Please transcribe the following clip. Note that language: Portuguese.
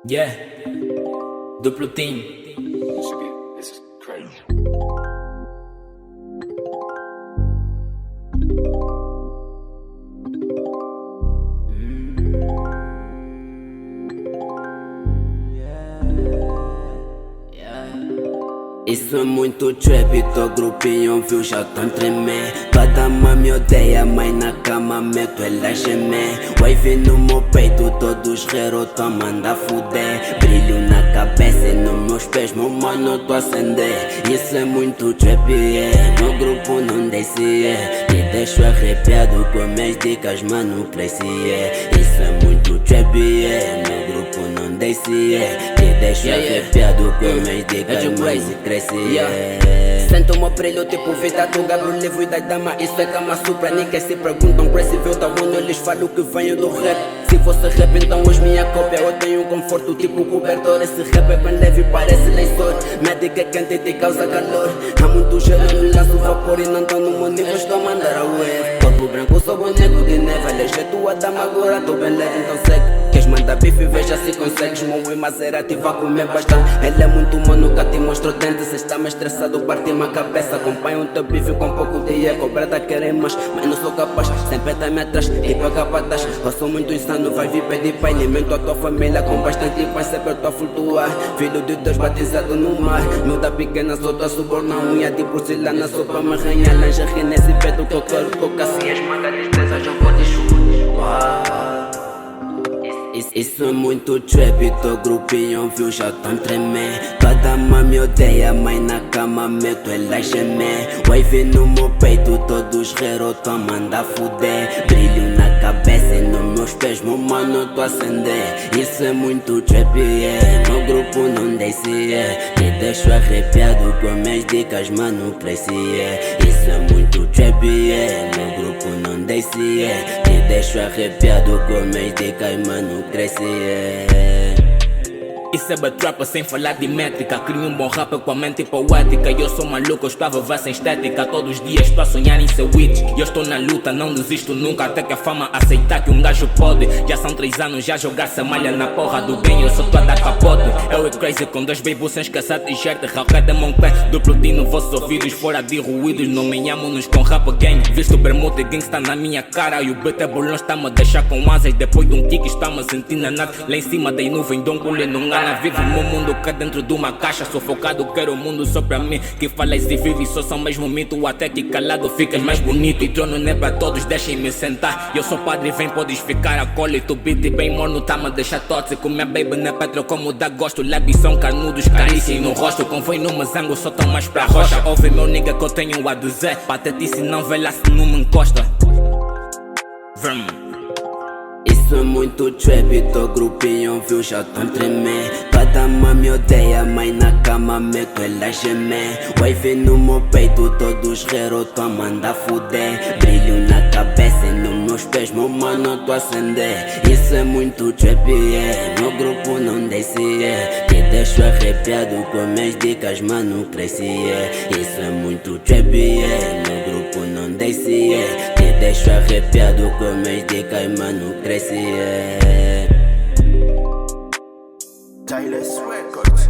Yeah, duplo team. This is crazy. Isso é muito trap, teu grupinho viu, já tão tremer. Toda mãe me odeia, mas na cama meto ela gemer. Wave no meu peito, todos rero tão manda fuder. Brilho na cabeça e nos meus pés, meu mano, tô acender. Isso é muito trap, meu grupo não desce, te deixo arrepiado com minhas dicas, mano, cresce, Isso é muito trap, meu grupo não desce, te deixo arrepiado com minhas dicas, mano, cresce. Sento o meu brilho tipo vida do Gabriel, livro e da dama, isso é cama supra. Ninguém se perguntam crazy, viu da onde eu lhes falo que venho do rap. Se fosse rap então hoje minha cópia, eu tenho conforto tipo cobertor. Esse rap é bem leve, parece lençol. Médica é quente e te causa calor. Há muito gelo no laço vapor e não tô no meu nível, estou a mandar away. Corpo branco, sou boneco de neve, aleja tua dama agora, tô bem leve, então segue. Queres mandar bife, veja se consegues. Meu e Maserati vai comer bastante. Ele é muito mano, nunca te mostro dente. Se está mais estressado, parte-me a cabeça. Acompanha o teu bife com pouco de eco. Brada querem mais, mas não sou capaz. Sempre tá-me atrás, tipo a capataz. Eu sou muito insano, vai vir pedir pai. Alimento a tua família com bastante paz. Sempre eu tô a flutuar, filho de Deus batizado no mar. Miúda pequena, sou tua suborna. Unha de porcelana, sou pra me arranhar. Lingerie nesse pedo que eu quero tocar. Se esmaga a tristeza, já vou te chutar. Isso é muito trap, teu grupinho viu, já tão tremer. Toda mãe me odeia, mas na cama meto ela gemer. Wave no meu peito, todos rero tão manda fuder. Brilho na cabeça e nos meus pés, meu mano, tô a acender. Isso é muito trap, meu grupo não desce, te deixo arrepiado com minhas dicas, mano, cresce, Isso é muito trap, meu grupo não desce, te deixo arrepiado com minhas dicas, mano, cresce, Isso é batrapa sem falar de métrica. Crio um bom rap com a mente poética. Eu sou maluco, eu estou a viver sem estética. Todos os dias estou a sonhar em ser witch. Eu estou na luta, não desisto nunca. Até que a fama aceitar que um gajo pode. Já são 3 anos, já jogar-se malha na porra do bem. Eu só estou a dar capote. Eu é crazy com 2 babos sem escassar t-shirt. Ralcada mão pé, duplo D nos vossos ouvidos. Fora de ruídos, nomeamos-nos com rap gang. Visto bermuda e gangsta na minha cara. E o beat é bolão, está-me a deixar com asas. Depois de um kick, está-me a sentir na nada. Lá em cima da nuvem, dom colhe não gana. Vivo meu mundo cá dentro de uma caixa. Sou focado, quero o mundo só pra mim. Que falas e vive só são mesmo mito. Até que calado ficas mais bonito. E trono não é pra todos, deixem-me sentar. Eu sou padre, vem, podes ficar acólito. Beat bem morno, tá-me a deixar tóxico. Minha baby não é petro como dá gosto. Lábios são carnudos, carícia no rosto. Convém no mesango, só tão mais pra rocha. Ouve meu nigga que eu tenho a dizer. Patetice não velha se não me encosta. Vrum. Isso é muito trap, teu grupinho viu, já tão tremer. Toda mãe me odeia, mas na cama meto ela gemer. Wave no meu peito, todos rero tão manda fuder. Brilho na cabeça e nos meus pés, meu mano, tô a acender. Isso é muito trap, meu grupo não desce, te deixo arrepiado com minhas dicas, mano, cresce, Isso é muito trap, meu grupo não desce, te deixo arrepiado com minhas dicas, mano, cresce, Tyler's Records.